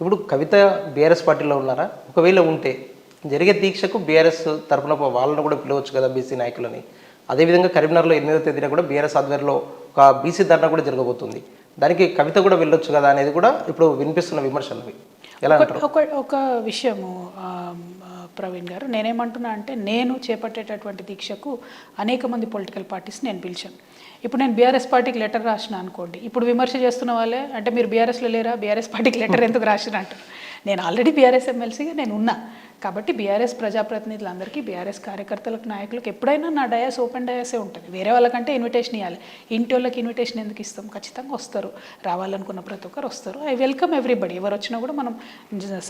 ఇప్పుడు కవిత బీఆర్ఎస్ పార్టీలో ఉన్నారా? ఒకవేళ ఉంటే జరిగే దీక్షకు బీఆర్ఎస్ తరఫున వాళ్ళని కూడా పిలవచ్చు కదా బీసీ నాయకులని. అదేవిధంగా కరీంనగర్లో 8వ తేదీన కూడా బీఆర్ఎస్ ఆధ్వర్యంలో ఒక బీసీ ధర్నా కూడా జరగబోతుంది. దానికి కవిత కూడా వెళ్ళొచ్చు కదా అనేది కూడా ఇప్పుడు వినిపిస్తున్న విమర్శలు. ఎలా అంటారు? ఒక విషయము ప్రవీణ్ గారు, నేనేమంటున్నా అంటే నేను చేపట్టేటటువంటి దీక్షకు అనేక మంది పొలిటికల్ పార్టీస్ నేను పిలిచాను. ఇప్పుడు నేను బీఆర్ఎస్ పార్టీకి లెటర్ రాసిన అనుకోండి, ఇప్పుడు విమర్శ చేస్తున్న వాళ్ళే అంటే మీరు బీఆర్ఎస్లో లేరా, బీఆర్ఎస్ పార్టీకి లెటర్ ఎందుకు రాసిన అంటారు. నేను ఆల్రెడీ బీఆర్ఎస్ ఎమ్మెల్సీగా నేను ఉన్నా కాబట్టి బీఆర్ఎస్ ప్రజాప్రతినిధులందరికీ, బీఆర్ఎస్ కార్యకర్తలకు, నాయకులకు ఎప్పుడైనా నా డయాస్ ఓపెన్ డయాసే ఉంటుంది. వేరే వాళ్ళకంటే ఇన్విటేషన్ ఇవ్వాలి. ఇంటి వాళ్ళకి ఇన్విటేషన్ ఎందుకు ఇస్తాం? ఖచ్చితంగా వస్తారు, రావాలనుకున్న ప్రతి ఒక్కరు వస్తారు. I welcome everybody. ఎవరు వచ్చినా కూడా మనం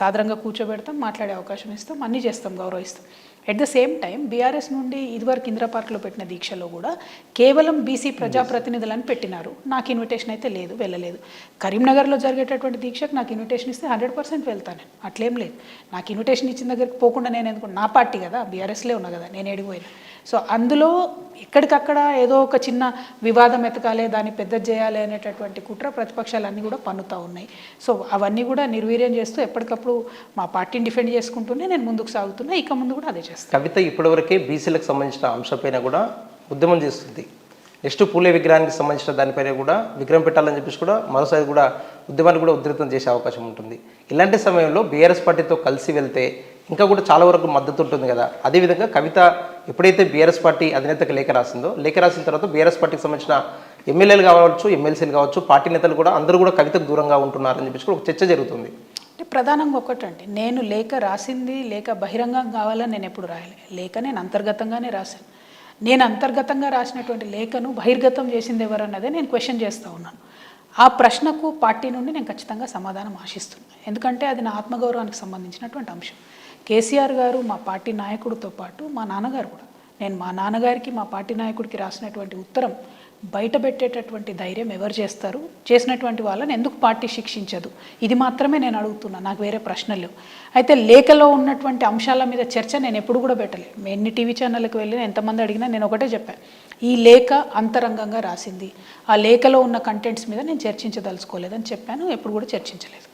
సాధారణంగా కూర్చోబెడతాం, మాట్లాడే అవకాశం ఇస్తాం, అన్నీ చేస్తాం, గౌరవిస్తాం. At the same time BRS నుండి ఇదివరకు ఇందిరా పార్క్లో పెట్టిన దీక్షలో కూడా కేవలం బీసీ ప్రజాప్రతినిధులని పెట్టినారు. నాకు ఇన్విటేషన్ అయితే లేదు, వెళ్ళలేదు. కరీంనగర్లో జరిగేటటువంటి దీక్షకు నాకు ఇన్విటేషన్ ఇస్తే 100% వెళ్తాను, అట్లేం లేదు. నాకు ఇన్విటేషన్ ఇచ్చిన దగ్గరికి పోకుండా నేను ఎందుకు, నా పార్టీ కదా, బీఆర్ఎస్లే ఉన్నా కదా, నేను ఎడిపోయినా. సో అందులో ఎక్కడికక్కడ ఏదో ఒక చిన్న వివాదం ఎతకాలి, దాన్ని పెద్ద చేయాలి అనేటటువంటి కుట్ర ప్రతిపక్షాలన్నీ కూడా పన్నుతూ ఉన్నాయి. సో అవన్నీ కూడా నిర్వీర్యం చేస్తూ ఎప్పటికప్పుడు మా పార్టీని డిఫెండ్ చేసుకుంటూనే నేను ముందుకు సాగుతున్నా. ఇక ముందు కూడా అదే చేస్తాను. కవిత ఇప్పటివరకే బీసీలకు సంబంధించిన అంశంపైన కూడా ఉద్యమం చేస్తుంది. నెక్స్ట్ పూలే విగ్రహానికి సంబంధించిన దానిపైన కూడా విగ్రహం పెట్టాలని చెప్పేసి కూడా మరోసారి కూడా ఉద్యమాన్ని కూడా ఉధృతం చేసే అవకాశం ఉంటుంది. ఇలాంటి సమయంలో బీఆర్ఎస్ పార్టీతో కలిసి వెళ్తే ఇంకా కూడా చాలా వరకు మద్దతు ఉంటుంది కదా. అదేవిధంగా కవిత ఎప్పుడైతే బీఆర్ఎస్ పార్టీ అధినేతకు లేఖ రాసిందో, లేఖ రాసిన తర్వాత బీఆర్ఎస్ పార్టీకి సంబంధించిన ఎమ్మెల్యేలు కావచ్చు, ఎమ్మెల్సీలు కావచ్చు, పార్టీ నేతలు కూడా అందరూ కూడా కవితకు దూరంగా ఉంటున్నారని చెప్పేసి కూడా ఒక చర్చ జరుగుతుంది. అంటే ప్రధానంగా ఒకటండి, నేను లేఖ రాసింది లేఖ బహిరంగం కావాలని నేను ఎప్పుడు రాయలే. లేఖ నేను అంతర్గతంగానే రాశాను. నేను అంతర్గతంగా రాసినటువంటి లేఖను బహిర్గతం చేసింది ఎవరన్నదే నేను క్వశ్చన్ చేస్తూ ఉన్నాను. ఆ ప్రశ్నకు పార్టీ నుండి నేను ఖచ్చితంగా సమాధానం ఆశిస్తున్నాను. ఎందుకంటే అది నా ఆత్మగౌరవానికి సంబంధించినటువంటి అంశం. కేసీఆర్ గారు మా పార్టీ నాయకుడితో పాటు మా నాన్నగారు కూడా, నేను మా నాన్నగారికి మా పార్టీ నాయకుడికి రాసినటువంటి ఉత్తరం బయట పెట్టేటటువంటి ధైర్యం ఎవరు చేస్తారు? చేసినటువంటి వాళ్ళని ఎందుకు పార్టీ శిక్షించదు? ఇది మాత్రమే నేను అడుగుతున్నాను, నాకు వేరే ప్రశ్నలు లేవు. అయితే లేఖలో ఉన్నటువంటి అంశాల మీద చర్చ నేను ఎప్పుడు కూడా పెట్టలేదు. ఎన్ని టీవీ ఛానళ్ళకి వెళ్ళినా ఎంతమంది అడిగినా నేను ఒకటే చెప్పాను, ఈ లేఖ అంతరంగంగా రాసింది, ఆ లేఖలో ఉన్న కంటెంట్స్ మీద నేను చర్చించదలుచుకోలేదని చెప్పాను. ఎప్పుడు కూడా చర్చించలేదు.